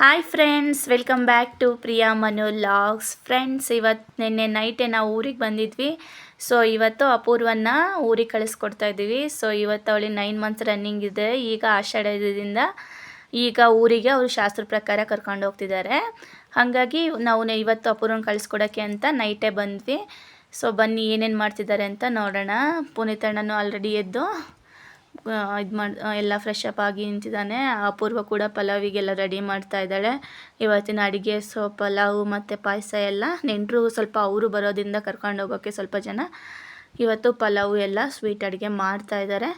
Hi friends, welcome back to Priya Manu logs. Friends, ಇವತ್ತು ನಿನ್ನೆ ನೈಟೇ ನಾವು ಊರಿಗೆ ಬಂದಿದ್ವಿ. ಸೊ ಇವತ್ತು ಅಪೂರ್ವನ್ನ ಊರಿಗೆ ಕಳಿಸ್ಕೊಡ್ತಾ ಇದ್ದೀವಿ. ಸೊ ಇವತ್ತು ಅವಳಿಗೆ 9 ಮಂತ್ಸ್ ರನ್ನಿಂಗ್ ಇದೆ. ಈಗ ಆಷಾಢದಿಂದ ಈಗ ಊರಿಗೆ ಅವರು ಶಾಸ್ತ್ರ ಪ್ರಕಾರ ಕರ್ಕೊಂಡು ಹೋಗ್ತಿದ್ದಾರೆ. ಹಾಗಾಗಿ ನಾವು ಇವತ್ತು ಅಪೂರ್ವನ ಕಳಿಸ್ಕೊಡೋಕ್ಕೆ ಅಂತ ನೈಟೇ ಬಂದ್ವಿ. ಸೊ ಬನ್ನಿ ಏನೇನು ಮಾಡ್ತಿದ್ದಾರೆ ಅಂತ ನೋಡೋಣ. ಪುನೀತಣ್ಣನು ಆಲ್ರೆಡಿ ಎದ್ದು ಎಲ್ಲ ಫ್ರೆಶ್ ಅಪ್ ಆಗಿ ನಿಂತಿದ್ದಾನೆ. ಅಪೂರ್ವ ಕೂಡ ಪಲಾವಿಗೆಲ್ಲ ರೆಡಿ ಮಾಡ್ತಾ ಇದ್ದಾಳೆ. ಇವತ್ತಿನ ಅಡುಗೆ ಪಲಾವು ಮತ್ತು ಪಾಯಸ ಎಲ್ಲ ನೆಂಟರು ಸ್ವಲ್ಪ ಅವರು ಬರೋದ್ರಿಂದ ಕರ್ಕೊಂಡು ಹೋಗೋಕ್ಕೆ ಸ್ವಲ್ಪ ಜನ ಇವತ್ತು ಪಲಾವು ಎಲ್ಲ ಸ್ವೀಟ್ ಅಡುಗೆ ಮಾಡ್ತಾ ಇದ್ದಾರೆ.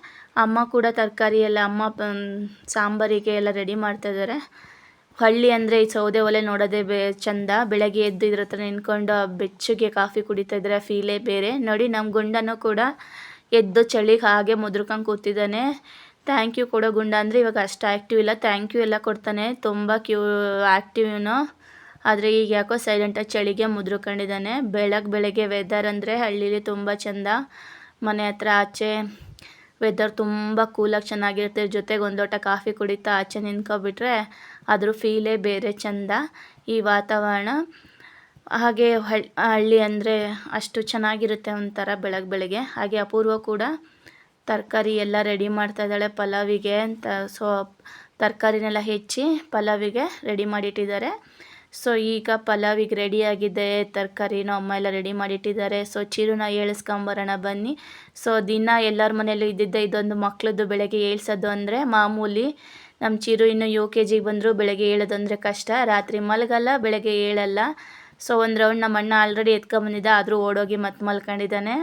ಅಮ್ಮ ಕೂಡ ತರಕಾರಿ ಎಲ್ಲ ಸಾಂಬಾರಿಗೆ ಎಲ್ಲ ರೆಡಿ ಮಾಡ್ತಾ ಇದ್ದಾರೆ. ಹಳ್ಳಿ ಅಂದರೆ ಈ ಸೌದೆ ಒಲೆ ನೋಡೋದೇ ಚಂದ. ಬೆಳಗ್ಗೆ ಎದ್ದು ಇದ್ರ ಹತ್ರ ನಿಂತ್ಕೊಂಡು ಬೆಚ್ಚಗೆ ಕಾಫಿ ಕುಡಿತಾ ಇದ್ದಾರೆ, ಫೀಲೇ ಬೇರೆ. ನೋಡಿ, ನಮ್ಮ ಗುಂಡನೂ ಕೂಡ ಎದ್ದು ಚಳಿಗೆ ಹಾಗೆ ಮುದ್ರಕೊಂಡು ಕೂತಿದ್ದಾನೆ. ಥ್ಯಾಂಕ್ ಯು ಕೊಡೋ ಗುಂಡ ಅಂದರೆ ಇವಾಗ ಅಷ್ಟು ಆ್ಯಕ್ಟಿವ್ ಇಲ್ಲ. ಥ್ಯಾಂಕ್ ಯು ಎಲ್ಲ ಕೊಡ್ತಾನೆ, ತುಂಬ ಆ್ಯಕ್ಟಿವ್ ಇವನು. ಆದರೆ ಈಗ ಯಾಕೋ ಸೈಲೆಂಟಾಗಿ ಚಳಿಗೆ ಮುದ್ರಕೊಂಡಿದ್ದಾನೆ. ಬೆಳಗ್ಗೆ ವೆದರ್ ಅಂದರೆ ಹಳ್ಳೀಲಿ ತುಂಬ ಚೆಂದ. ಮನೆ ಹತ್ರ ಆಚೆ ವೆದರ್ ತುಂಬ ಕೂಲಾಗಿ ಚೆನ್ನಾಗಿರುತ್ತೆ. ಜೊತೆಗೆ ಒಂದು ಲೋಟ ಕಾಫಿ ಕುಡಿತಾ ಆಚೆ ನಿಂತ್ಕೊಬಿಟ್ರೆ ಅದ್ರ ಫೀಲೇ ಬೇರೆ ಚೆಂದ ಈ ವಾತಾವರಣ. ಹಾಗೆ ಹಳ್ಳಿ ಅಂದರೆ ಅಷ್ಟು ಚೆನ್ನಾಗಿರುತ್ತೆ ಒಂಥರ ಬೆಳಗ್ಗೆ. ಹಾಗೆ ಅಪೂರ್ವ ಕೂಡ ತರಕಾರಿ ಎಲ್ಲ ರೆಡಿ ಮಾಡ್ತಾ ಇದ್ದಾಳೆ ಪಲಾವಿಗೆ ಅಂತ. ಸೊ ತರಕಾರಿನೆಲ್ಲ ಹೆಚ್ಚಿ ಪಲಾವಿಗೆ ರೆಡಿ ಮಾಡಿಟ್ಟಿದ್ದಾರೆ. ಸೊ ಈಗ ಪಲಾವಿಗೆ ರೆಡಿಯಾಗಿದೆ. ತರಕಾರಿನೂ ಅಮ್ಮ ಎಲ್ಲ ರೆಡಿ ಮಾಡಿಟ್ಟಿದ್ದಾರೆ. ಸೊ ಚಿರುನ ಏಳಿಸ್ಕೊಂಬರೋಣ ಬನ್ನಿ. ಸೊ ದಿನ ಎಲ್ಲರ ಮನೆಯಲ್ಲೂ ಇದ್ದಿದ್ದೆ ಇದೊಂದು ಮಕ್ಳದ್ದು ಬೆಳಗ್ಗೆ ಏಳ್ಸೋದು ಅಂದರೆ ಮಾಮೂಲಿ. ನಮ್ಮ ಚಿರು ಇನ್ನು UKG ಬಂದರೂ ಬೆಳಗ್ಗೆ ಏಳೋದಂದರೆ ಕಷ್ಟ. ರಾತ್ರಿ ಮಲಗಲ್ಲ, ಬೆಳಗ್ಗೆ ಏಳಲ್ಲ. ಸೊ ಒಂದು ರೌಂಡ್ ನಮ್ಮ ಅಣ್ಣ ಆಲ್ರೆಡಿ ಎತ್ಕೊಂಬಂದಿದ್ದ, ಆದರೂ ಓಡೋಗಿ ಮತ್ತೆ ಮಲ್ಕೊಂಡಿದ್ದಾನೆ.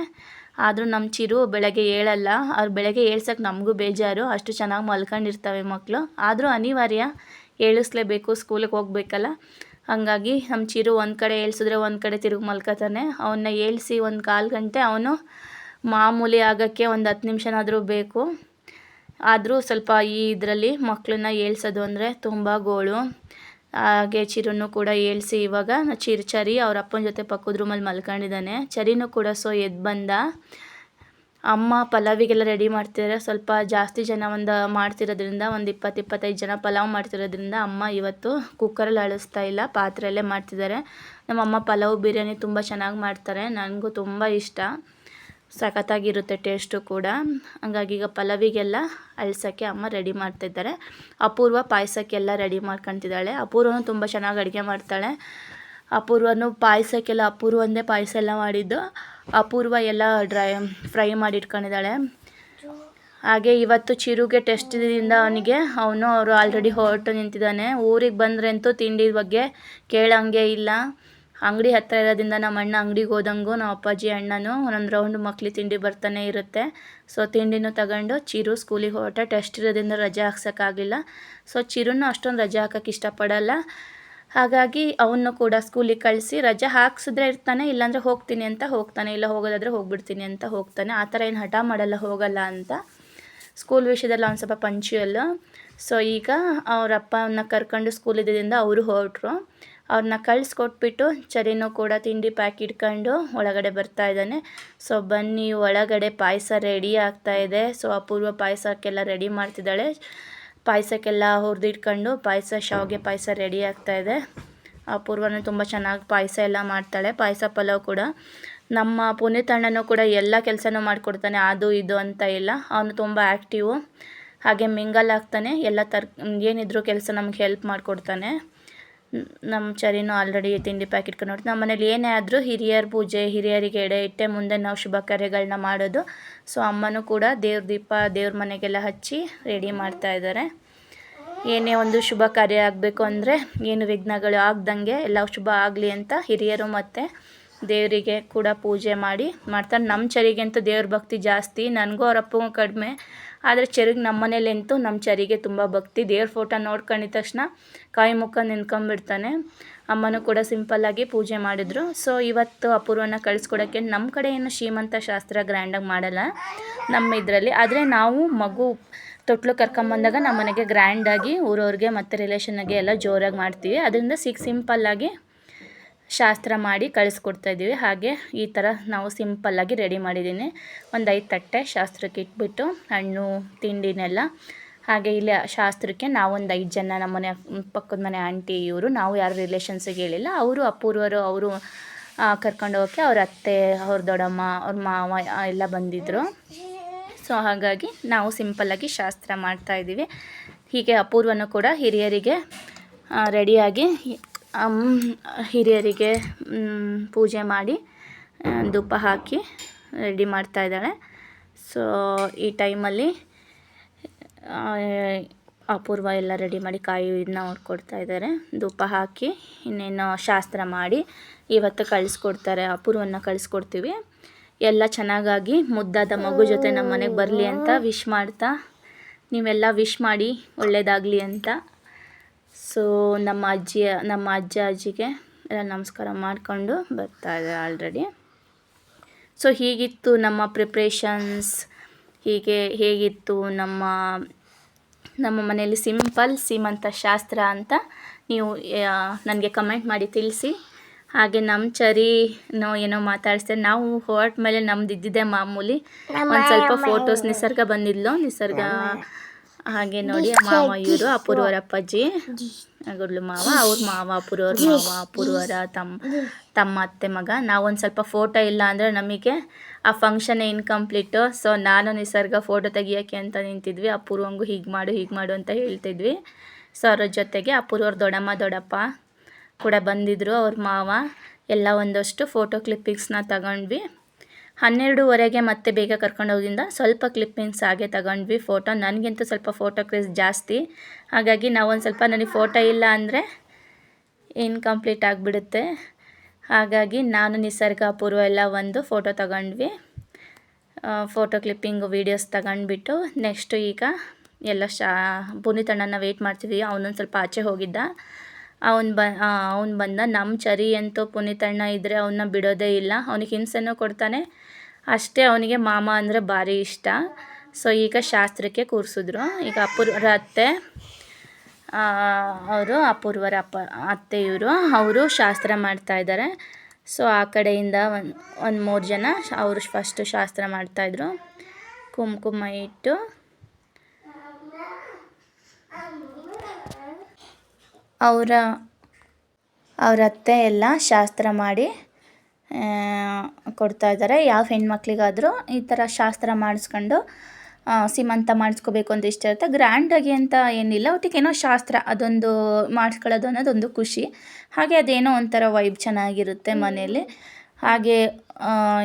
ಆದರೂ ನಮ್ಮ ಚಿರು ಬೆಳಗ್ಗೆ ಏಳಲ್ಲ. ಅವ್ರು ಬೆಳಗ್ಗೆ ಏಳ್ಸೋಕ್ಕೆ ನಮಗೂ ಬೇಜಾರು, ಅಷ್ಟು ಚೆನ್ನಾಗಿ ಮಲ್ಕೊಂಡಿರ್ತವೆ ಮಕ್ಕಳು. ಆದರೂ ಅನಿವಾರ್ಯ, ಏಳಿಸ್ಲೇಬೇಕು, ಸ್ಕೂಲಿಗೆ ಹೋಗ್ಬೇಕಲ್ಲ. ಹಾಗಾಗಿ ನಮ್ಮ ಚಿರು ಒಂದು ಕಡೆ ಏಳ್ಸಿದ್ರೆ ಒಂದು ಕಡೆ ತಿರುಗಿ ಮಲ್ಕೋತಾನೆ. ಅವನ್ನ ಏಳಿಸಿ ಒಂದು 1/4 ಗಂಟೆ ಅವನು ಮಾಮೂಲಿ ಆಗೋಕ್ಕೆ ಒಂದು 10 ನಿಮಿಷನಾದರೂ ಬೇಕು. ಆದರೂ ಸ್ವಲ್ಪ ಈ ಇದರಲ್ಲಿ ಮಕ್ಕಳನ್ನ ಏಳ್ಸೋದು ಅಂದರೆ ತುಂಬ ಗೋಳು. ಹಾಗೆ ಚಿರುನು ಕೂಡ ಏಳಿಸಿ ಇವಾಗ ಚರಿ ಅವ್ರ ಅಪ್ಪನ ಜೊತೆ ಪಕ್ಕದ ರೂಮಲ್ಲಿ ಮಲ್ಕೊಂಡಿದ್ದಾನೆ. ಚರಿನೂ ಕೂಡ ಎದ್ದು ಬಂದ. ಅಮ್ಮ ಪಲಾವಿಗೆಲ್ಲ ರೆಡಿ ಮಾಡ್ತಿದ್ದಾರೆ. ಸ್ವಲ್ಪ ಜಾಸ್ತಿ ಜನ ಮಾಡ್ತಿರೋದ್ರಿಂದ ಒಂದು 20-25 ಜನ ಪಲಾವ್ ಮಾಡ್ತಿರೋದ್ರಿಂದ ಅಮ್ಮ ಇವತ್ತು ಕುಕ್ಕರಲ್ಲಿ ಅಳಿಸ್ತಾ ಇಲ್ಲ, ಪಾತ್ರೆಯಲ್ಲೇ ಮಾಡ್ತಿದ್ದಾರೆ. ನಮ್ಮಮ್ಮ ಪಲಾವ್ ಬಿರಿಯಾನಿ ತುಂಬ ಚೆನ್ನಾಗಿ ಮಾಡ್ತಾರೆ, ನನಗೂ ತುಂಬ ಇಷ್ಟ. ಸಖತ್ತಾಗಿರುತ್ತೆ ಟೇಸ್ಟು ಕೂಡ. ಹಂಗಾಗಿ ಈಗ ಪಲಾವಿಗೆಲ್ಲ ಅಳ್ಸೋಕ್ಕೆ ಅಮ್ಮ ರೆಡಿ ಮಾಡ್ತಿದ್ದಾರೆ. ಅಪೂರ್ವ ಪಾಯಸಕ್ಕೆಲ್ಲ ರೆಡಿ ಮಾಡ್ಕೊತಿದ್ದಾಳೆ. ಅಪೂರ್ವನೂ ತುಂಬ ಚೆನ್ನಾಗಿ ಅಡುಗೆ ಮಾಡ್ತಾಳೆ. ಅಪೂರ್ವನೂ ಪಾಯಸಕ್ಕೆಲ್ಲ ಅಪೂರ್ವಂದೇ ಪಾಯಸ ಎಲ್ಲ ಮಾಡಿದ್ದು. ಅಪೂರ್ವ ಎಲ್ಲ ಫ್ರೈ ಮಾಡಿ ಇಟ್ಕೊಂಡಿದ್ದಾಳೆ. ಹಾಗೆ ಇವತ್ತು ಚಿರುಗೆ ಟೆಸ್ಟಿಂದ ಅವರು ಆಲ್ರೆಡಿ ಹೊರಟು ನಿಂತಿದ್ದಾನೆ. ಊರಿಗೆ ಬಂದರೆ ಅಂತೂ ತಿಂಡಿ ಬಗ್ಗೆ ಕೇಳೋಂಗೆ ಇಲ್ಲ. ಅಂಗಡಿ ಹತ್ತಿರ ಇರೋದ್ರಿಂದ ನಮ್ಮ ಅಣ್ಣ ಅಂಗಡಿಗೆ ಹೋದಂಗೂ ನಮ್ಮ ಅಪ್ಪಾಜಿ ಅಣ್ಣನೂ ಒಂದೊಂದು ರೌಂಡ್ ಮಕ್ಳಿಗೆ ತಿಂಡಿ ಬರ್ತಾನೆ ಇರುತ್ತೆ. ಸೊ ತಿಂಡಿನೂ ತಗೊಂಡು ಚಿರು ಸ್ಕೂಲಿಗೆ ಹೊರಟ. ಟೆಸ್ಟ್ ಇರೋದ್ರಿಂದ ರಜೆ ಹಾಕ್ಸೋಕ್ಕಾಗಲಿಲ್ಲ. ಸೊ ಚಿರುನೂ ಅಷ್ಟೊಂದು ರಜೆ ಹಾಕೋಕ್ಕೆ ಇಷ್ಟಪಡಲ್ಲ. ಹಾಗಾಗಿ ಅವನು ಕೂಡ ಸ್ಕೂಲಿಗೆ ಕಳಿಸಿ ರಜೆ ಹಾಕ್ಸಿದ್ರೆ ಇರ್ತಾನೆ, ಇಲ್ಲಾಂದರೆ ಹೋಗ್ತೀನಿ ಅಂತ ಹೋಗ್ತಾನೆ, ಇಲ್ಲ ಹೋಗೋದಾದರೆ ಹೋಗ್ಬಿಡ್ತೀನಿ ಅಂತ ಹೋಗ್ತಾನೆ. ಆ ಥರ ಏನು ಹಠ ಮಾಡಲ್ಲ, ಹೋಗಲ್ಲ ಅಂತ. ಸ್ಕೂಲ್ ವಿಷಯದಲ್ಲಿ ಅವ್ನು ಸ್ವಲ್ಪ ಪಂಚುಯಲ್ಲು. ಸೊ ಈಗ ಅವ್ರ ಅಪ್ಪನ ಕರ್ಕೊಂಡು ಸ್ಕೂಲ್ ಇದ್ದಿದ್ದರಿಂದ ಅವರು ಹೊರಟ್ರು. ಅವ್ರನ್ನ ಕಳಿಸ್ಕೊಟ್ಬಿಟ್ಟು ಚರಿನೂ ಕೂಡ ತಿಂಡಿ ಪ್ಯಾಕ್ ಇಟ್ಕೊಂಡು ಒಳಗಡೆ ಬರ್ತಾ ಇದ್ದಾನೆ. ಸೊ ಬನ್ನಿ, ಒಳಗಡೆ ಪಾಯಸ ರೆಡಿ ಆಗ್ತಾಯಿದೆ. ಸೊ ಅಪೂರ್ವ ಪಾಯಸಕ್ಕೆಲ್ಲ ರೆಡಿ ಮಾಡ್ತಿದ್ದಾಳೆ. ಪಾಯಸಕ್ಕೆಲ್ಲ ಹುರಿದಿಟ್ಕೊಂಡು ಶಾವಿಗೆ ಪಾಯಸ ರೆಡಿ ಆಗ್ತಾಯಿದೆ. ಅಪೂರ್ವನೂ ತುಂಬ ಚೆನ್ನಾಗಿ ಪಾಯಸ ಎಲ್ಲ ಮಾಡ್ತಾಳೆ. ಪಾಯಸ ಪಲಾವ್ ಕೂಡ ನಮ್ಮ ಪುನೀತಣ್ಣನೂ ಕೂಡ ಎಲ್ಲ ಕೆಲಸನೂ ಮಾಡಿಕೊಡ್ತಾನೆ, ಅದು ಇದು ಅಂತ ಇಲ್ಲ. ಅವನು ತುಂಬ ಆ್ಯಕ್ಟಿವು. ಹಾಗೆ ಮಿಂಗಲ್ ಆಗ್ತಾನೆ, ಎಲ್ಲ ಏನಿದ್ರು ಕೆಲಸ ನಮ್ಗೆ ಹೆಲ್ಪ್ ಮಾಡಿಕೊಡ್ತಾನೆ. ನಮ್ಮ ಚರಿನೂ ಆಲ್ರೆಡಿ ತಿಂಡಿ ಪ್ಯಾಕ್ ಇಟ್ಕೊಂಡು ನೋಡ್ತೀವಿ. ನಮ್ಮ ಮನೇಲಿ ಏನೇ ಆದರೂ ಹಿರಿಯರ ಪೂಜೆ, ಹಿರಿಯರಿಗೆ ಎಡೆ ಇಟ್ಟೆ ಮುಂದೆ ನಾವು ಶುಭ ಕಾರ್ಯಗಳನ್ನ ಮಾಡೋದು. ಸೊ ಅಮ್ಮನೂ ಕೂಡ ದೇವ್ರ ಮನೆಗೆಲ್ಲ ಹಚ್ಚಿ ರೆಡಿ ಮಾಡ್ತಾ ಇದ್ದಾರೆ. ಏನೇ ಒಂದು ಶುಭ ಕಾರ್ಯ ಆಗಬೇಕು ಅಂದರೆ ಏನು ವಿಘ್ನಗಳು ಆಗ್ದಂಗೆ ಎಲ್ಲ ಶುಭ ಆಗಲಿ ಅಂತ ಹಿರಿಯರು ಮತ್ತು ದೇವರಿಗೆ ಕೂಡ ಪೂಜೆ ಮಾಡ್ತಾರೆ. ನಮ್ಮ ಚರಿಗಂತೂ ದೇವ್ರ ಭಕ್ತಿ ಜಾಸ್ತಿ, ನನಗೂ ಅವ್ರ ಅಪ್ಪಗೂ ಕಡಿಮೆ. ಆದರೆ ಚರಿಗೆ ನಮ್ಮ ಮನೇಲಂತೂ ನಮ್ಮ ಚರಿಗೆ ತುಂಬ ಭಕ್ತಿ. ದೇವ್ರ ಫೋಟೋ ನೋಡ್ಕೊಂಡಿದ ತಕ್ಷಣ ಕಾಯಿ ಮುಖ ನಿಂತ್ಕೊಂಡ್ಬಿಡ್ತಾನೆ. ಅಮ್ಮನೂ ಕೂಡ ಸಿಂಪಲ್ಲಾಗಿ ಪೂಜೆ ಮಾಡಿದ್ರು. ಸೊ ಇವತ್ತು ಅಪೂರ್ವನ ಕಳಿಸ್ಕೊಡೋಕ್ಕೆ ನಮ್ಮ ಕಡೆ ಏನು ಶ್ರೀಮಂತ ಶಾಸ್ತ್ರ ಗ್ರ್ಯಾಂಡಾಗಿ ಮಾಡಲ್ಲ ನಮ್ಮ ಇದರಲ್ಲಿ. ಆದರೆ ನಾವು ಮಗು ತೊಟ್ಲು ಕರ್ಕೊಂಬಂದಾಗ ನಮ್ಮ ಮನೆಗೆ ಗ್ರ್ಯಾಂಡಾಗಿ ಊರವ್ರಿಗೆ ಮತ್ತು ರಿಲೇಷನ್ಗೆ ಎಲ್ಲ ಜೋರಾಗಿ ಮಾಡ್ತೀವಿ. ಅದರಿಂದ ಸಿಂಪಲ್ಲಾಗಿ ಶಾಸ್ತ್ರ ಮಾಡಿ ಕಳಿಸ್ಕೊಡ್ತಾಯಿದ್ದೀವಿ. ಹಾಗೆ ಈ ಥರ ನಾವು ಸಿಂಪಲ್ಲಾಗಿ ರೆಡಿ ಮಾಡಿದ್ದೀನಿ. ಒಂದು 5 ತಟ್ಟೆ ಶಾಸ್ತ್ರಕ್ಕೆ ಇಟ್ಬಿಟ್ಟು ಹಣ್ಣು ತಿಂಡಿನೆಲ್ಲ ಹಾಗೆ ಇಲ್ಲಿ ಶಾಸ್ತ್ರಕ್ಕೆ ನಾವೊಂದು 5 ಜನ ನಮ್ಮ ಮನೆ ಪಕ್ಕದ ಮನೆ ಆಂಟಿ ಇವರು, ನಾವು ಯಾರು ರಿಲೇಷನ್ಸಿಗೆ ಹೇಳಿಲ್ಲ. ಅವರು ಅಪೂರ್ವರು ಅವರು ಕರ್ಕೊಂಡು ಹೋಗೋಕ್ಕೆ ಅವ್ರ ಅತ್ತೆ, ಅವ್ರ ದೊಡ್ಡಮ್ಮ, ಅವ್ರ ಮಾವ ಎಲ್ಲ ಬಂದಿದ್ದರು. ಸೊ ಹಾಗಾಗಿ ನಾವು ಸಿಂಪಲ್ಲಾಗಿ ಶಾಸ್ತ್ರ ಮಾಡ್ತಾಯಿದ್ದೀವಿ. ಹೀಗೆ ಅಪೂರ್ವನೂ ಕೂಡ ಹಿರಿಯರಿಗೆ ರೆಡಿಯಾಗಿ ಹಿರಿಯರಿಗೆ ಪೂಜೆ ಮಾಡಿ ಧೂಪ ಹಾಕಿ ರೆಡಿ ಮಾಡ್ತಾಯಿದ್ದಾಳೆ. ಸೊ ಈ ಟೈಮಲ್ಲಿ ಅಪೂರ್ವ ಎಲ್ಲ ರೆಡಿ ಮಾಡಿ ಕಾಯಿ ಇದನ್ನ ಹೊಡ್ಕೊಡ್ತಾ ಇದ್ದಾರೆ. ಧೂಪ ಹಾಕಿ ಇನ್ನೇನು ಶಾಸ್ತ್ರ ಮಾಡಿ ಇವತ್ತು ಕಳಿಸ್ಕೊಡ್ತಾರೆ. ಅಪೂರ್ವನ ಕಳಿಸ್ಕೊಡ್ತೀವಿ. ಎಲ್ಲ ಚೆನ್ನಾಗಾಗಿ ಮುದ್ದಾದ ಮಗು ಜೊತೆ ನಮ್ಮ ಮನೆಗೆ ಬರಲಿ ಅಂತ ವಿಶ್ ಮಾಡ್ತಾ, ನೀವೆಲ್ಲ ವಿಶ್ ಮಾಡಿ ಒಳ್ಳೆಯದಾಗಲಿ ಅಂತ. ಸೊ ನಮ್ಮ ಅಜ್ಜ ಅಜ್ಜಿಗೆ ಎಲ್ಲ ನಮಸ್ಕಾರ ಮಾಡಿಕೊಂಡು ಬರ್ತಾ ಇದ್ದಾರೆ ಆಲ್ರೆಡಿ. ಸೊ ಹೀಗಿತ್ತು ನಮ್ಮ ಪ್ರಿಪ್ರೇಷನ್ಸ್. ಹೇಗಿತ್ತು ನಮ್ಮ ಮನೆಯಲ್ಲಿ ಸಿಂಪಲ್ ಸೀಮಂತ ಶಾಸ್ತ್ರ ಅಂತ ನೀವು ನನಗೆ ಕಮೆಂಟ್ ಮಾಡಿ ತಿಳಿಸಿ. ಹಾಗೆ ನಮ್ಮ ಚರಿನೋ ಏನೋ ಮಾತಾಡಿಸ್ತಾರೆ. ನಾವು ಹೊರಟ ಮೇಲೆ ನಮ್ದು ಇದ್ದಿದ್ದೆ ಮಾಮೂಲಿ. ಒಂದು ಸ್ವಲ್ಪ ಫೋಟೋಸ್ ನಿಸರ್ಗ ಬಂದಿದ್ಲು. ನಿಸರ್ಗ ಹಾಗೆ ನೋಡಿ ಮಾವ ಇವರು ಅಪೂರ್ವರ ಅಪ್ಪಾಜಿ ಗುಡ್ಲು ಮಾವ, ಅವ್ರ ಮಾವ ಅಪೂರ್ವರ ಮಾವ, ಅಪೂರ್ವರ ತಮ್ಮ ಅತ್ತೆ ಮಗ. ನಾವೊಂದು ಸ್ವಲ್ಪ ಫೋಟೋ ಇಲ್ಲ ಅಂದರೆ ನಮಗೆ ಆ ಫಂಕ್ಷನ್ ಇನ್ಕಂಪ್ಲೀಟು. ಸೊ ನಾನು ನಿಸರ್ಗ ಫೋಟೋ ತೆಗಿಯೋಕ್ಕೆ ಅಂತ ನಿಂತಿದ್ವಿ. ಅಪೂರ್ವಂಗೂ ಹೀಗೆ ಮಾಡು ಅಂತ ಹೇಳ್ತಿದ್ವಿ. ಸೊ ಅವ್ರ ಜೊತೆಗೆ ಅಪೂರ್ವರ ದೊಡ್ಡಮ್ಮ ದೊಡ್ಡಪ್ಪ ಕೂಡ ಬಂದಿದ್ದರು, ಅವ್ರ ಮಾವ ಎಲ್ಲ. ಒಂದಷ್ಟು ಫೋಟೋ ಕ್ಲಿಪ್ಪಿಂಗ್ಸ್ನ ತಗೊಂಡ್ವಿ. 12:30 ಮತ್ತೆ ಬೇಗ ಕರ್ಕೊಂಡೋಗಿಂದ ಸ್ವಲ್ಪ ಕ್ಲಿಪ್ಪಿಂಗ್ಸ್ ಹಾಗೆ ತಗೊಂಡ್ವಿ ಫೋಟೋ. ನನಗಿಂತೂ ಸ್ವಲ್ಪ ಫೋಟೋ ಕ್ರೇಜ್ ಜಾಸ್ತಿ. ಹಾಗಾಗಿ ನಾವೊಂದು ಸ್ವಲ್ಪ ನನಗೆ ಫೋಟೋ ಇಲ್ಲ ಅಂದರೆ ಇನ್ಕಂಪ್ಲೀಟ್ ಆಗಿಬಿಡುತ್ತೆ. ಹಾಗಾಗಿ ನಾನು ನಿಸರ್ಗ ಅಪೂರ್ವ ಎಲ್ಲ ಒಂದು ಫೋಟೋ ತಗೊಂಡ್ವಿ. ಫೋಟೋ ಕ್ಲಿಪ್ಪಿಂಗು ವೀಡಿಯೋಸ್ ತಗೊಂಡ್ಬಿಟ್ಟು ನೆಕ್ಸ್ಟು ಈಗ ಎಲ್ಲ ಪುನೀತಣ್ಣನ ವೆಯ್ಟ್ ಮಾಡ್ತೀವಿ. ಅವನೊಂದು ಸ್ವಲ್ಪ ಆಚೆ ಹೋಗಿದ್ದ. ಅವನು ಬಂದ. ನಮ್ಮ ಚರಿ ಅಂತೂ ಪುನೀತಣ್ಣ ಇದ್ದರೆ ಅವನ್ನ ಬಿಡೋದೇ ಇಲ್ಲ. ಅವನಿಗೆ ಹಿಂಸೆನೂ ಕೊಡ್ತಾನೆ. ಅಷ್ಟೇ ಅವನಿಗೆ ಮಾಮ ಅಂದರೆ ಭಾರಿ ಇಷ್ಟ. ಸೊ ಈಗ ಶಾಸ್ತ್ರಕ್ಕೆ ಕೂರಿಸಿದ್ರು. ಈಗ ಅಪೂರ್ವರ ಅತ್ತೆ ಅಪೂರ್ವರ ಅತ್ತೆ ಅವರು ಶಾಸ್ತ್ರ ಮಾಡ್ತಾಯಿದ್ದಾರೆ. ಸೊ ಆ ಕಡೆಯಿಂದ ಒಂದು 3 ಜನ ಅವರು ಫಸ್ಟು ಶಾಸ್ತ್ರ ಮಾಡ್ತಾಯಿದ್ರು. ಕುಂಕುಮ ಇಟ್ಟು ಅವರ ಅತ್ತೆ ಎಲ್ಲ ಶಾಸ್ತ್ರ ಮಾಡಿ ಕೊಡ್ತಾ ಇದ್ದಾರೆ. ಯಾವ ಹೆಣ್ಮಕ್ಳಿಗಾದರೂ ಈ ಥರ ಶಾಸ್ತ್ರ ಮಾಡಿಸ್ಕೊಂಡು ಸೀಮಂತ ಮಾಡಿಸ್ಕೋಬೇಕು ಅಂತ ಇಷ್ಟ ಇರುತ್ತೆ. ಗ್ರ್ಯಾಂಡಾಗಿ ಅಂತ ಏನಿಲ್ಲ, ಒಟ್ಟಿಗೆ ಏನೋ ಶಾಸ್ತ್ರ ಅದೊಂದು ಮಾಡಿಸ್ಕೊಳ್ಳೋದು ಅನ್ನೋದೊಂದು ಖುಷಿ. ಹಾಗೆ ಅದೇನೋ ಒಂಥರ ವೈಬ್ ಚೆನ್ನಾಗಿರುತ್ತೆ ಮನೆಯಲ್ಲಿ. ಹಾಗೆ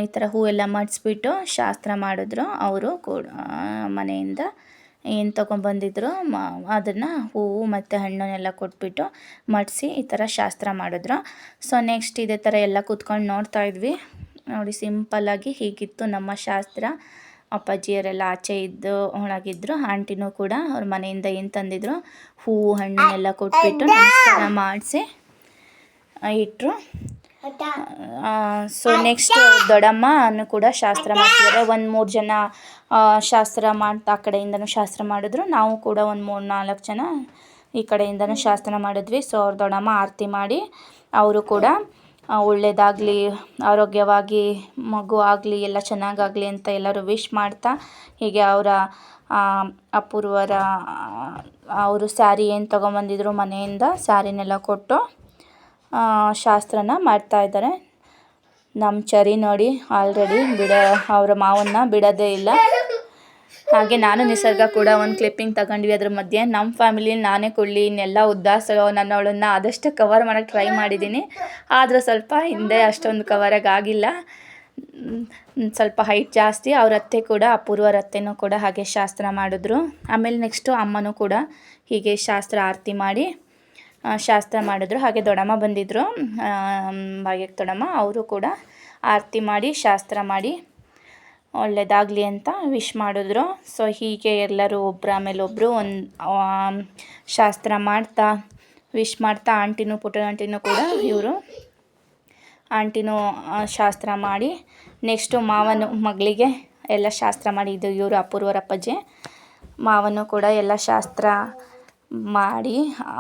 ಈ ಥರ ಹೂವೆಲ್ಲ ಮಾಡಿಸ್ಬಿಟ್ಟು ಶಾಸ್ತ್ರ ಮಾಡಿದ್ರು. ಅವರು ಕೂಡ ಮನೆಯಿಂದ ಏನು ತೊಗೊಂಬಂದಿದ್ರು ಅದನ್ನು ಹೂವು ಮತ್ತು ಹಣ್ಣನ್ನೆಲ್ಲ ಕೊಟ್ಬಿಟ್ಟು ಮಡಿಸಿ ಈ ಥರ ಶಾಸ್ತ್ರ ಮಾಡಿದ್ರು. ಸೊ ನೆಕ್ಸ್ಟ್ ಇದೇ ಥರ ಎಲ್ಲ ಕೂತ್ಕೊಂಡು ನೋಡ್ತಾ ಇದ್ವಿ. ನೋಡಿ ಸಿಂಪಲ್ಲಾಗಿ ಹೀಗಿತ್ತು ನಮ್ಮ ಶಾಸ್ತ್ರ. ಅಪ್ಪಾಜಿಯರೆಲ್ಲ ಆಚೆ ಒಳಗಿದ್ರು. ಆಂಟಿನೂ ಕೂಡ ಅವ್ರ ಮನೆಯಿಂದ ಏನು ತಂದಿದ್ರು ಹೂವು ಹಣ್ಣನ್ನೆಲ್ಲ ಕೊಟ್ಬಿಟ್ಟು ನಮಸ್ಕಾರ ಮಾಡಿಸಿ ಇಟ್ಟರು. ಸೊ ನೆಕ್ಸ್ಟ್ ದೊಡ್ಡಮ್ಮನೂ ಕೂಡ ಶಾಸ್ತ್ರ ಮಾಡ್ತಿದ್ದಾರೆ. ಒಂದು 3 ಜನ ಶಾಸ್ತ್ರ ಆ ಕಡೆಯಿಂದನೂ ಶಾಸ್ತ್ರ ಮಾಡಿದ್ರು. ನಾವು ಕೂಡ ಒಂದು 3-4 ಜನ ಈ ಕಡೆಯಿಂದನೂ ಶಾಸ್ತ್ರ ಮಾಡಿದ್ವಿ. ಸೊ ಅವ್ರ ದೊಡ್ಡಮ್ಮ ಆರತಿ ಮಾಡಿ ಅವರು ಕೂಡ ಒಳ್ಳೆಯದಾಗಲಿ, ಆರೋಗ್ಯವಾಗಿ ಮಗು ಆಗಲಿ, ಎಲ್ಲ ಚೆನ್ನಾಗಾಗಲಿ ಅಂತ ಎಲ್ಲರೂ ವಿಶ್ ಮಾಡ್ತಾ ಹೀಗೆ ಅವರ ಅಪೂರ್ವರ ಅವರು ಸ್ಯಾರಿ ಏನು ತೊಗೊಂಬಂದಿದ್ರು ಮನೆಯಿಂದ ಸ್ಯಾರಿನೆಲ್ಲ ಕೊಟ್ಟು ಶಾಸ್ತ್ರನ ಮಾಡ್ತಾಯಿದ್ದಾರೆ. ನಮ್ಮ ಚರಿ ನೋಡಿ ಆಲ್ರೆಡಿ ಅವರ ಮಾವನ್ನ ಬಿಡೋದೇ ಇಲ್ಲ. ಹಾಗೆ ನಾನು ನಿಸರ್ಗ ಕೂಡ ಒಂದು ಕ್ಲಿಪ್ಪಿಂಗ್ ತಗೊಂಡ್ವಿ. ಅದ್ರ ಮಧ್ಯೆ ನಮ್ಮ ಫ್ಯಾಮಿಲಿಯಲ್ಲಿ ನಾನೇ ಕೊಡಲಿ ಇನ್ನೆಲ್ಲ ಉದ್ದಾಸಗಳು ನನ್ನವಳನ್ನು ಆದಷ್ಟು ಕವರ್ ಮಾಡೋಕ್ಕೆ ಟ್ರೈ ಮಾಡಿದ್ದೀನಿ. ಆದರೂ ಸ್ವಲ್ಪ ಹಿಂದೆ ಅಷ್ಟೊಂದು ಕವರಾಗಿ ಆಗಿಲ್ಲ. ಸ್ವಲ್ಪ ಹೈಟ್ ಜಾಸ್ತಿ. ಅವ್ರ ಅತ್ತೆ ಕೂಡ ಅಪೂರ್ವರ ಅತ್ತೆನೂ ಕೂಡ ಹಾಗೆ ಶಾಸ್ತ್ರ ಮಾಡಿದ್ರು. ಆಮೇಲೆ ನೆಕ್ಸ್ಟು ಅಮ್ಮನೂ ಕೂಡ ಹೀಗೆ ಶಾಸ್ತ್ರ ಆರತಿ ಮಾಡಿ ಶಾಸ್ತ್ರ ಮಾಡಿದ್ರು. ಹಾಗೆ ದೊಡ್ಡಮ್ಮ ಬಂದಿದ್ದರು, ಭಾಗ್ಯಕ್ಕೆ ದೊಡ್ಡಮ್ಮ. ಅವರು ಕೂಡ ಆರತಿ ಮಾಡಿ ಶಾಸ್ತ್ರ ಮಾಡಿ ಒಳ್ಳೆಯದಾಗಲಿ ಅಂತ ವಿಶ್ ಮಾಡಿದ್ರು. ಸೊ ಹೀಗೆ ಎಲ್ಲರೂ ಒಬ್ಬರ ಆಮೇಲೆ ಒಬ್ಬರು ಶಾಸ್ತ್ರ ಮಾಡ್ತಾ ವಿಶ್ ಮಾಡ್ತಾ ಆಂಟಿನೂ ಪುಟ್ಟ ಆಂಟಿನೂ ಕೂಡ ಆಂಟಿನೂ ಶಾಸ್ತ್ರ ಮಾಡಿ ನೆಕ್ಸ್ಟು ಮಾವನು ಮಗಳಿಗೆ ಎಲ್ಲ ಶಾಸ್ತ್ರ ಮಾಡಿದ್ದು ಇವರು ಅಪೂರ್ವರ ಅಪ್ಪಾಜಿ. ಮಾವನು ಕೂಡ ಎಲ್ಲ ಶಾಸ್ತ್ರ ಮಾಡಿ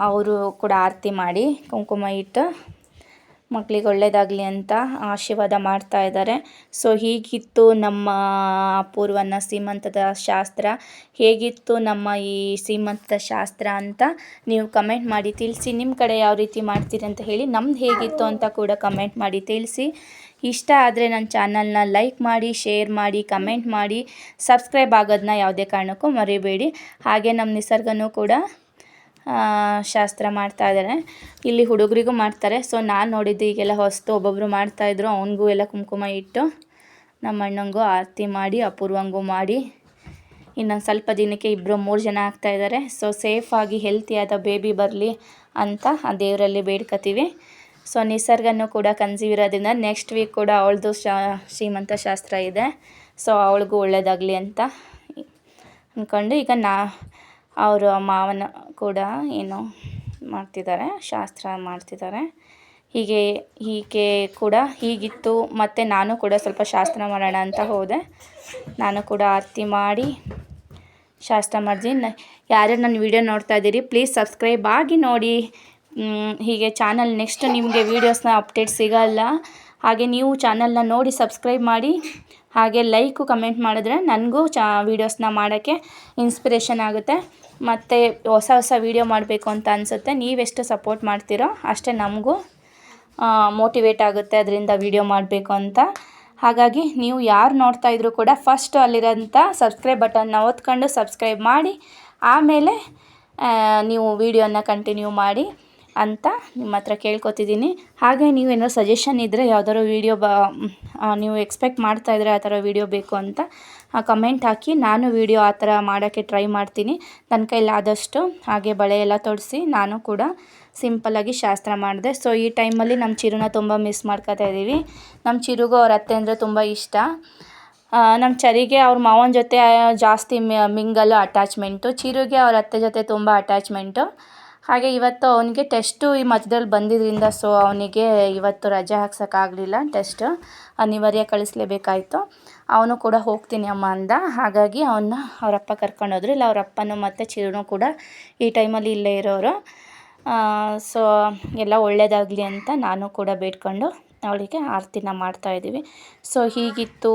ಅವರು ಕೂಡ ಆರತಿ ಮಾಡಿ ಕುಂಕುಮ ಇಟ್ಟು ಮಕ್ಕಳಿಗೆ ಒಳ್ಳೆಯದಾಗಲಿ ಅಂತ ಆಶೀರ್ವಾದ ಮಾಡ್ತಾ ಇದ್ದಾರೆ. ಸೊ ಹೀಗಿತ್ತು ನಮ್ಮ ಅಪೂರ್ವನ ಸೀಮಂತದ ಶಾಸ್ತ್ರ. ಹೇಗಿತ್ತು ನಮ್ಮ ಈ ಸೀಮಂತದ ಶಾಸ್ತ್ರ ಅಂತ ನೀವು ಕಮೆಂಟ್ ಮಾಡಿ ತಿಳಿಸಿ. ನಿಮ್ಮ ಕಡೆ ಯಾವ ರೀತಿ ಮಾಡ್ತೀರಿ ಅಂತ ಹೇಳಿ. ನಮ್ದು ಹೇಗಿತ್ತು ಅಂತ ಕೂಡ ಕಮೆಂಟ್ ಮಾಡಿ ತಿಳಿಸಿ. ಇಷ್ಟ ಆದರೆ ನನ್ನ ಚಾನಲ್ನ ಲೈಕ್ ಮಾಡಿ, ಶೇರ್ ಮಾಡಿ, ಕಮೆಂಟ್ ಮಾಡಿ, ಸಬ್ಸ್ಕ್ರೈಬ್ ಆಗೋದನ್ನ ಯಾವುದೇ ಕಾರಣಕ್ಕೂ ಮರಿಬೇಡಿ. ಹಾಗೆ ನಮ್ಮ ನಿಸರ್ಗನೂ ಕೂಡ ಶಾಸ್ತ್ರ ಮಾಡ್ತಾ ಇದ್ದಾರೆ. ಇಲ್ಲಿ ಹುಡುಗರಿಗೂ ಮಾಡ್ತಾರೆ. ಸೊ ನಾನು ನೋಡಿದ್ದು ಈಗೆಲ್ಲ ಹೊಸ್ತು ಒಬ್ಬೊಬ್ಬರು ಮಾಡ್ತಾಯಿದ್ರು. ಅವನಿಗೂ ಎಲ್ಲ ಕುಂಕುಮ ಇಟ್ಟು ನಮ್ಮ ಅಣ್ಣಂಗೂ ಆರತಿ ಮಾಡಿ ಅಪೂರ್ವಂಗೂ ಮಾಡಿ ಇನ್ನೊಂದು ಸ್ವಲ್ಪ ದಿನಕ್ಕೆ 2-3 ಜನ ಆಗ್ತಾಯಿದ್ದಾರೆ. ಸೊ ಸೇಫಾಗಿ ಹೆಲ್ತಿಯಾದ ಬೇಬಿ ಬರಲಿ ಅಂತ ಆ ದೇವರಲ್ಲಿ ಬೇಡ್ಕೊತೀವಿ. ಸೊ ನಿಸರ್ಗನೂ ಕೂಡ ಕನ್ಸೀವ್ ಇರೋದ್ರಿಂದ ನೆಕ್ಸ್ಟ್ ವೀಕ್ ಕೂಡ ಅವಳದು ಶ್ರೀಮಂತ ಶಾಸ್ತ್ರ ಇದೆ. ಸೊ ಅವಳಿಗೂ ಒಳ್ಳೆಯದಾಗಲಿ ಅಂತ ಅಂದ್ಕೊಂಡು ಈಗ ಅವರು ಮಾವನ ಕೂಡ ಏನು ಮಾಡ್ತಿದ್ದಾರೆ, ಶಾಸ್ತ್ರ ಮಾಡ್ತಿದ್ದಾರೆ. ಹೀಗೆ ಕೂಡ ಹೀಗಿತ್ತು. ಮತ್ತು ನಾನು ಕೂಡ ಸ್ವಲ್ಪ ಶಾಸ್ತ್ರ ಮಾಡೋಣ ಅಂತ ಹೋದೆ. ನಾನು ಕೂಡ ಆರತಿ ಮಾಡಿ ಶಾಸ್ತ್ರ ಮಾಡಿದ್ದೀನಿ. ಯಾರ್ಯಾರು ನನ್ನ ವೀಡಿಯೋ ನೋಡ್ತಾ ಇದ್ದೀರಿ ಪ್ಲೀಸ್ ಸಬ್ಸ್ಕ್ರೈಬ್ ಆಗಿ ನೋಡಿ. ಹೀಗೆ ಚಾನಲ್ ನೆಕ್ಸ್ಟ್ ನಿಮಗೆ ವೀಡಿಯೋಸ್ನ ಅಪ್ಡೇಟ್ ಸಿಗಲ್ಲ. ಹಾಗೆ ನೀವು ಚಾನಲ್ನ ನೋಡಿ ಸಬ್ಸ್ಕ್ರೈಬ್ ಮಾಡಿ. ಹಾಗೆ ಲೈಕು ಕಮೆಂಟ್ ಮಾಡಿದ್ರೆ ನನಗೂ ವೀಡಿಯೋಸ್ನ ಮಾಡೋಕ್ಕೆ ಇನ್ಸ್ಪಿರೇಷನ್ ಆಗುತ್ತೆ. ಮತ್ತು ಹೊಸ ವೀಡಿಯೋ ಮಾಡಬೇಕು ಅಂತ ಅನಿಸುತ್ತೆ. ನೀವೆಷ್ಟು ಸಪೋರ್ಟ್ ಮಾಡ್ತೀರೋ ಅಷ್ಟೇ ನಮಗೂ ಮೋಟಿವೇಟ್ ಆಗುತ್ತೆ ಅದರಿಂದ ವೀಡಿಯೋ ಮಾಡಬೇಕು ಅಂತ. ಹಾಗಾಗಿ ನೀವು ಯಾರು ನೋಡ್ತಾ ಇದ್ರೂ ಕೂಡ ಫಸ್ಟ್ ಅಲ್ಲಿರೋಂಥ ಸಬ್ಸ್ಕ್ರೈಬ್ ಬಟನ್ನ ಒತ್ಕೊಂಡು ಸಬ್ಸ್ಕ್ರೈಬ್ ಮಾಡಿ ಆಮೇಲೆ ನೀವು ವೀಡಿಯೋನ ಕಂಟಿನ್ಯೂ ಮಾಡಿ ಅಂತ ನಿಮ್ಮ ಹತ್ರ ಕೇಳ್ಕೊತಿದ್ದೀನಿ. ಹಾಗೆ ನೀವೇನಾದ್ರು ಸಜೆಷನ್ ಇದ್ದರೆ ಯಾವ್ದಾದ್ರು ವೀಡಿಯೋ ನೀವು ಎಕ್ಸ್ಪೆಕ್ಟ್ ಮಾಡ್ತಾಯಿದ್ರೆ ಆ ಥರ ವೀಡಿಯೋ ಬೇಕು ಅಂತ ಕಮೆಂಟ್ ಹಾಕಿ. ನಾನು ವೀಡಿಯೋ ಆ ಥರ ಮಾಡೋಕ್ಕೆ ಟ್ರೈ ಮಾಡ್ತೀನಿ ನನ್ನ ಕೈಲಾದಷ್ಟು. ಹಾಗೆ ಬಳೆ ಎಲ್ಲ ತೊಡಿಸಿ ನಾನು ಕೂಡ ಸಿಂಪಲ್ಲಾಗಿ ಶಾಸ್ತ್ರ ಮಾಡಿದೆ. ಸೊ ಈ ಟೈಮಲ್ಲಿ ನಮ್ಮ ಚಿರುನ ತುಂಬ ಮಿಸ್ ಮಾಡ್ಕೊತಾ ಇದ್ದೀವಿ. ನಮ್ಮ ಚಿರುಗೂ ಅವ್ರ ಅತ್ತೆ ಅಂದರೆ ತುಂಬ ಇಷ್ಟ. ನಮ್ಮ ಚರಿಗೆ ಅವ್ರ ಮಾವನ ಜೊತೆ ಜಾಸ್ತಿ ಮಿಂಗಲು ಅಟ್ಯಾಚ್ಮೆಂಟು. ಚಿರುಗೆ ಅವ್ರ ಅತ್ತೆ ಜೊತೆ ತುಂಬ ಅಟ್ಯಾಚ್ಮೆಂಟು. ಹಾಗೆ ಇವತ್ತು ಅವನಿಗೆ ಟೆಸ್ಟು ಈ ಮಧ್ಯದಲ್ಲಿ ಬಂದಿದ್ದರಿಂದ ಸೊ ಅವನಿಗೆ ಇವತ್ತು ರಜೆ ಹಾಕ್ಸೋಕ್ಕಾಗಲಿಲ್ಲ. ಟೆಸ್ಟ್ ಅನಿವಾರ್ಯ ಕಳಿಸ್ಲೇಬೇಕಾಯಿತು. ಅವನು ಕೂಡ ಹೋಗ್ತೀನಿ ಅಮ್ಮ ಅಂದ. ಹಾಗಾಗಿ ಅವನ್ನ ಅವರಪ್ಪ ಕರ್ಕೊಂಡೋದ್ರು. ಇಲ್ಲ ಅವರಪ್ಪನೂ ಮತ್ತು ಚಿರುನೂ ಕೂಡ ಈ ಟೈಮಲ್ಲಿ ಇಲ್ಲೇ ಇರೋರು. ಸೊ ಎಲ್ಲ ಒಳ್ಳೆಯದಾಗಲಿ ಅಂತ ನಾನು ಕೂಡ ಬೇಡ್ಕೊಂಡು ಅವಳಿಗೆ ಆರತಿನ ಮಾಡ್ತಾಯಿದ್ದೀವಿ. ಸೊ ಹೀಗಿತ್ತು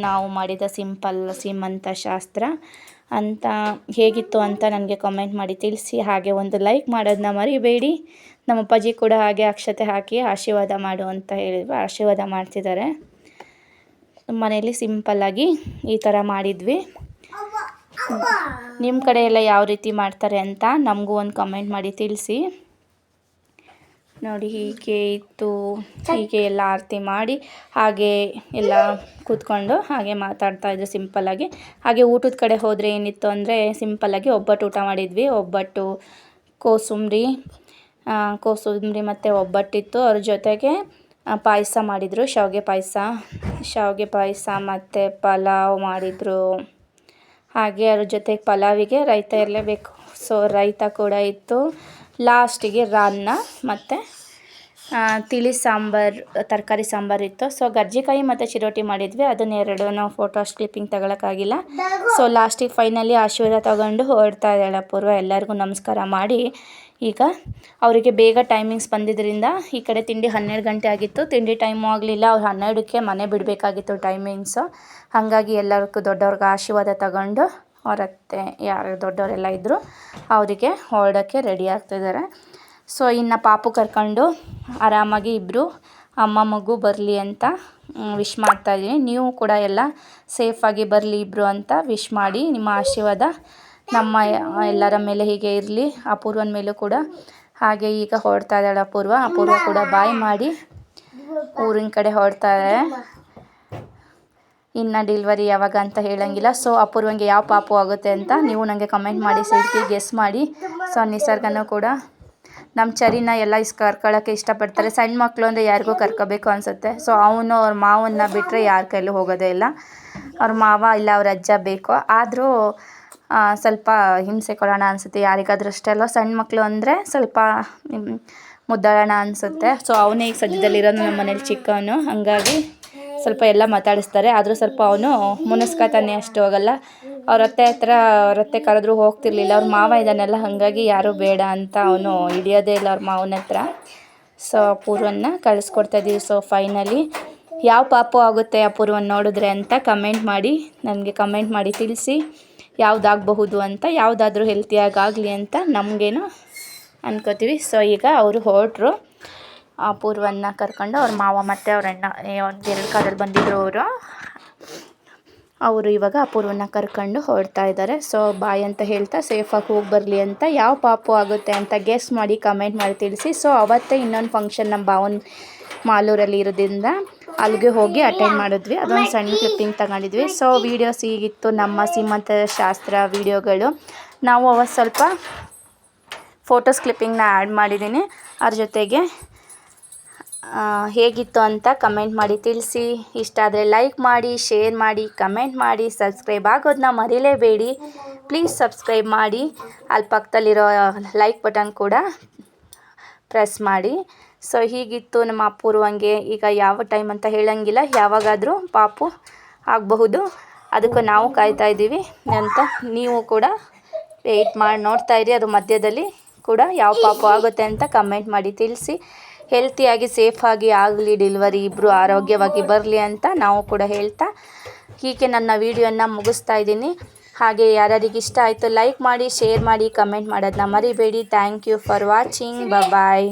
ನಾವು ಮಾಡಿದ ಸಿಂಪಲ್ ಸೀಮಂತ ಶಾಸ್ತ್ರ ಅಂತ. ಹೇಗಿತ್ತು ಅಂತ ನನಗೆ ಕಮೆಂಟ್ ಮಾಡಿ ತಿಳಿಸಿ. ಹಾಗೆ ಒಂದು ಲೈಕ್ ಮಾಡೋದನ್ನ ಮರಿಬೇಡಿ. ನಮ್ಮ ಅಪ್ಪಾಜಿ ಕೂಡ ಹಾಗೆ ಅಕ್ಷತೆ ಹಾಕಿ ಆಶೀರ್ವಾದ ಮಾಡು ಅಂತ ಹೇಳಿದ್ವಿ. ಆಶೀರ್ವಾದ ಮಾಡ್ತಿದ್ದಾರೆ. ಮನೆಯಲ್ಲಿ ಸಿಂಪಲ್ಲಾಗಿ ಈ ಥರ ಮಾಡಿದ್ವಿ. ನಿಮ್ಮ ಕಡೆ ಎಲ್ಲ ಯಾವ ರೀತಿ ಮಾಡ್ತಾರೆ ಅಂತ ನಮಗೂ ಒಂದು ಕಮೆಂಟ್ ಮಾಡಿ ತಿಳಿಸಿ. ನೋಡಿ ಹೀಗೆ ಇತ್ತು. ಹೀಗೆ ಎಲ್ಲ ಆರತಿ ಮಾಡಿ ಹಾಗೆ ಎಲ್ಲ ಕೂತ್ಕೊಂಡು ಹಾಗೆ ಮಾತಾಡ್ತಾಯಿದ್ರು ಸಿಂಪಲ್ಲಾಗಿ. ಹಾಗೆ ಊಟದ ಕಡೆ ಹೋದರೆ ಏನಿತ್ತು ಅಂದರೆ ಸಿಂಪಲ್ಲಾಗಿ ಒಬ್ಬಟ್ಟು ಊಟ ಮಾಡಿದ್ವಿ. ಒಬ್ಬಟ್ಟು, ಕೋಸಂಬರಿ ಮತ್ತು ಒಬ್ಬಟ್ಟಿತ್ತು. ಅವ್ರ ಜೊತೆಗೆ ಪಾಯಸ ಮಾಡಿದರು, ಶಾವಿಗೆ ಪಾಯಸ ಮತ್ತು ಪಲಾವ್ ಮಾಡಿದರು. ಹಾಗೆ ಅದ್ರ ಜೊತೆಗೆ ಪಲಾವಿಗೆ ರೈತ ಇರಲೇಬೇಕು. ಸೊ ರೈತ ಕೂಡ ಇತ್ತು. ಲಾಸ್ಟಿಗೆ ಅನ್ನ ಮತ್ತು ತಿಳಿ ಸಾಂಬಾರು, ತರಕಾರಿ ಸಾಂಬಾರು ಇತ್ತು. ಸೊ ಗರ್ಜಿಕಾಯಿ ಮತ್ತು ಚಿರೋಟಿ ಮಾಡಿದ್ವಿ. ಅದನ್ನೆರಡು ನಾವು ಫೋಟೋ ಕ್ಲಿಪ್ಪಿಂಗ್ ತಗೊಳಕ್ಕಾಗಿಲ್ಲ. ಸೊ ಲಾಸ್ಟಿಗೆ ಫೈನಲಿ ಆಶೀರ್ವಾದ ತಗೊಂಡು ಹೊರಡ್ತಾ ಇದ್ದಾಳೆ ಅಪೂರ್ವ. ಎಲ್ಲರಿಗೂ ನಮಸ್ಕಾರ ಮಾಡಿ ಈಗ ಅವರಿಗೆ ಬೇಗ ಟೈಮಿಂಗ್ಸ್ ಬಂದಿದ್ದರಿಂದ ಈ ಕಡೆ ತಿಂಡಿ 12 ಗಂಟೆ ಆಗಿತ್ತು. ತಿಂಡಿ ಟೈಮು ಆಗಲಿಲ್ಲ. ಅವ್ರು 12ಕ್ಕೆ ಮನೆ ಬಿಡಬೇಕಾಗಿತ್ತು ಟೈಮಿಂಗ್ಸು. ಹಾಗಾಗಿ ಎಲ್ಲರಿಗೂ ದೊಡ್ಡವ್ರಿಗೆ ಆಶೀರ್ವಾದ ತಗೊಂಡು ಅವರತ್ತೆ ಯಾರು ದೊಡ್ಡವರೆಲ್ಲ ಇದ್ದರು ಅವರಿಗೆ ಹೊರಡೋಕ್ಕೆ ರೆಡಿ ಆಗ್ತಿದ್ದಾರೆ. ಸೊ ಇನ್ನು ಪಾಪು ಕರ್ಕೊಂಡು ಆರಾಮಾಗಿ ಇಬ್ಬರು ಅಮ್ಮ ಮಗು ಬರಲಿ ಅಂತ ವಿಶ್ ಮಾಡ್ತಾಯಿದ್ದೀನಿ. ನೀವು ಕೂಡ ಎಲ್ಲ ಸೇಫಾಗಿ ಬರಲಿ ಇಬ್ಬರು ಅಂತ ವಿಶ್ ಮಾಡಿ. ನಿಮ್ಮ ಆಶೀರ್ವಾದ ನಮ್ಮ ಎಲ್ಲರ ಮೇಲೆ ಹೀಗೆ ಇರಲಿ. ಅಪೂರ್ವನ ಮೇಲೂ ಕೂಡ ಹಾಗೆ. ಈಗ ಹೊರಡ್ತಾ ಇದ್ದಾಳೆ ಅಪೂರ್ವ ಕೂಡ ಬಾಯ್ ಮಾಡಿ ಊರಿನ ಕಡೆ ಹೊರಡ್ತಾ ಇದ್ದಾಳೆ. ಇನ್ನು ಡೆಲಿವರಿ ಯಾವಾಗ ಅಂತ ಹೇಳೋಂಗಿಲ್ಲ. ಸೊ ಅಪೂರ್ವಂಗೆ ಯಾವ ಪಾಪು ಆಗುತ್ತೆ ಅಂತ ನೀವು ನನಗೆ ಕಮೆಂಟ್ ಮಾಡಿ ಸೇರಿ ಗೆಸ್ ಮಾಡಿ. ಸೊ ನಿಸರ್ಗನೂ ಕೂಡ ನಮ್ಮ ಚರಿನ ಎಲ್ಲ ಕರ್ಕೊಳ್ಳೋಕ್ಕೆ ಇಷ್ಟಪಡ್ತಾರೆ. ಸಣ್ಣ ಮಕ್ಕಳು ಅಂದರೆ ಯಾರಿಗೂ ಕರ್ಕೋಬೇಕು ಅನಿಸುತ್ತೆ. ಸೊ ಅವನು ಅವ್ರ ಮಾವನ್ನ ಬಿಟ್ಟರೆ ಯಾರ ಕೈಲೂ ಹೋಗೋದೇ ಇಲ್ಲ. ಅವ್ರ ಮಾವ ಇಲ್ಲ ಅವ್ರ ಅಜ್ಜ ಬೇಕು. ಆದರೂ ಸ್ವಲ್ಪ ಹಿಂಸೆ ಕೊಡೋಣ ಅನಿಸುತ್ತೆ ಯಾರಿಗಾದ್ರೂ ಅಷ್ಟೇ ಅಲ್ವ. ಸಣ್ಣ ಮಕ್ಕಳು ಅಂದರೆ ಸ್ವಲ್ಪ ಮುದ್ದಾಡೋಣ ಅನಿಸುತ್ತೆ. ಸೊ ಅವನೇ ಈಗ ಸದ್ಯದಲ್ಲಿರೋದು ನಮ್ಮ ಮನೇಲಿ ಚಿಕ್ಕವನು. ಹಾಗಾಗಿ ಸ್ವಲ್ಪ ಎಲ್ಲ ಮಾತಾಡಿಸ್ತಾರೆ. ಆದರೂ ಸ್ವಲ್ಪ ಅವನು ಮುನಿಸ್ಕೊತಾನೆ, ಅಷ್ಟು ಹೋಗಲ್ಲ. ಅವ್ರ ಅತ್ತೆ ಕರೆದ್ರೂ ಹೋಗ್ತಿರ್ಲಿಲ್ಲ. ಅವ್ರ ಮಾವ ಇದ್ದಾನೆಲ್ಲ, ಹಾಗಾಗಿ ಯಾರೂ ಬೇಡ ಅಂತ ಅವನು ಹಿಡಿಯೋದೇ ಇಲ್ಲ ಅವ್ರ ಮಾವನ ಹತ್ರ. ಸೊ ಅಪೂರ್ವನ್ನ ಕಳಿಸ್ಕೊಡ್ತಾ ಇದ್ದೀವಿ. ಸೊ ಫೈನಲಿ ಯಾವ ಪಾಪು ಆಗುತ್ತೆ ಅಪೂರ್ವನ್ನ ನೋಡಿದ್ರೆ ಅಂತ ಕಮೆಂಟ್ ಮಾಡಿ ನನಗೆ ಕಮೆಂಟ್ ಮಾಡಿ ತಿಳಿಸಿ. ಯಾವುದಾಗಬಹುದು ಅಂತ, ಯಾವುದಾದ್ರೂ ಹೆಲ್ತಿಯಾಗಿ ಆಗಲಿ ಅಂತ ನಮಗೇನು ಅನ್ಕೋತೀವಿ. ಸೊ ಈಗ ಅವರು ಹೊರಟ್ರು ಅಪೂರ್ವನ್ನ ಕರ್ಕೊಂಡು. ಅವ್ರ ಮಾವ ಮತ್ತು ಅವ್ರ ಅಣ್ಣ ಒಂದು 2 ಕಾರಲ್ಲಿ ಬಂದಿದ್ದರು ಅವರು ಇವಾಗ ಅಪೂರ್ವನ್ನ ಕರ್ಕೊಂಡು ಹೊರಡ್ತಾ ಇದ್ದಾರೆ. ಸೊ ಬಾಯ್ ಅಂತ ಹೇಳ್ತಾ ಸೇಫಾಗಿ ಹೋಗಿ ಬರಲಿ ಅಂತ. ಯಾವ ಪಾಪು ಆಗುತ್ತೆ ಅಂತ ಗೆಸ್ ಮಾಡಿ ಕಮೆಂಟ್ ಮಾಡಿ ತಿಳಿಸಿ. ಸೊ ಅವತ್ತೇ ಇನ್ನೊಂದು ಫಂಕ್ಷನ್ ನಮ್ಮ ಭಾವನ ಮಾಲೂರಲ್ಲಿ ಇರೋದ್ರಿಂದ ಅಲ್ಲಿಗೆ ಹೋಗಿ ಅಟೆಂಡ್ ಮಾಡಿದ್ವಿ. ಅದೊಂದು ಸಣ್ಣ ಕ್ಲಿಪ್ಪಿಂಗ್ ತಗೊಂಡಿದ್ವಿ. ಸೊ ವೀಡಿಯೋಸ್ ಹೀಗಿತ್ತು ನಮ್ಮ ಸೀಮಂತ ಶಾಸ್ತ್ರ ವೀಡಿಯೋಗಳು. ನಾವು ಅವತ್ತು ಸ್ವಲ್ಪ ಫೋಟೋಸ್ ಕ್ಲಿಪ್ಪಿಂಗ್ನ ಆ್ಯಡ್ ಮಾಡಿದ್ದೀನಿ. ಅದ್ರ ಜೊತೆಗೆ ಹೇಗಿತ್ತು ಅಂತ ಕಮೆಂಟ್ ಮಾಡಿ ತಿಳಿಸಿ. ಇಷ್ಟ ಆದರೆ ಲೈಕ್ ಮಾಡಿ, ಶೇರ್ ಮಾಡಿ, ಕಮೆಂಟ್ ಮಾಡಿ, ಸಬ್ಸ್ಕ್ರೈಬ್ ಆಗೋದನ್ನ ಮರೀಲೇಬೇಡಿ. ಪ್ಲೀಸ್ ಸಬ್ಸ್ಕ್ರೈಬ್ ಮಾಡಿ. ಅಲ್ಲಿ ಪಕ್ಕದಲ್ಲಿರೋ ಲೈಕ್ ಬಟನ್ ಕೂಡ ಪ್ರೆಸ್ ಮಾಡಿ. ಸೊ ಹೀಗಿತ್ತು ನಮ್ಮ ಅಪೂರ್ವಂಗೆ. ಈಗ ಯಾವ ಟೈಮ್ ಅಂತ ಹೇಳೋಂಗಿಲ್ಲ, ಯಾವಾಗಾದರೂ ಪಾಪು ಆಗಬಹುದು. ಅದಕ್ಕೂ ನಾವು ಕಾಯ್ತಾ ಇದ್ದೀವಿ ಅಂತ ನೀವು ಕೂಡ ವೆಯ್ಟ್ ಮಾಡಿ ನೋಡ್ತಾ ಇರಿ. ಅದು ಮಧ್ಯದಲ್ಲಿ ಕೂಡ ಯಾವ ಪಾಪು ಆಗುತ್ತೆ ಅಂತ ಕಮೆಂಟ್ ಮಾಡಿ ತಿಳಿಸಿ. ಹೆಲ್ತಿಯಾಗಿ ಸೇಫಾಗಿ ಆಗಲಿ ಡೆಲಿವರಿ, ಇಬ್ಬರು ಆರೋಗ್ಯವಾಗಿ ಬರಲಿ ಅಂತ ನಾವು ಕೂಡ ಹೇಳ್ತಾ ಹೀಗೆ ನನ್ನ ವೀಡಿಯೋನ ಮುಗಿಸ್ತಾ ಇದ್ದೀನಿ. ಹಾಗೆ ಯಾರ್ಯಾರಿಗೆ ಇಷ್ಟ ಆಯಿತು ಲೈಕ್ ಮಾಡಿ, ಶೇರ್ ಮಾಡಿ, ಕಮೆಂಟ್ ಮಾಡೋದನ್ನ ಮರಿಬೇಡಿ. Thank you for watching. Bye.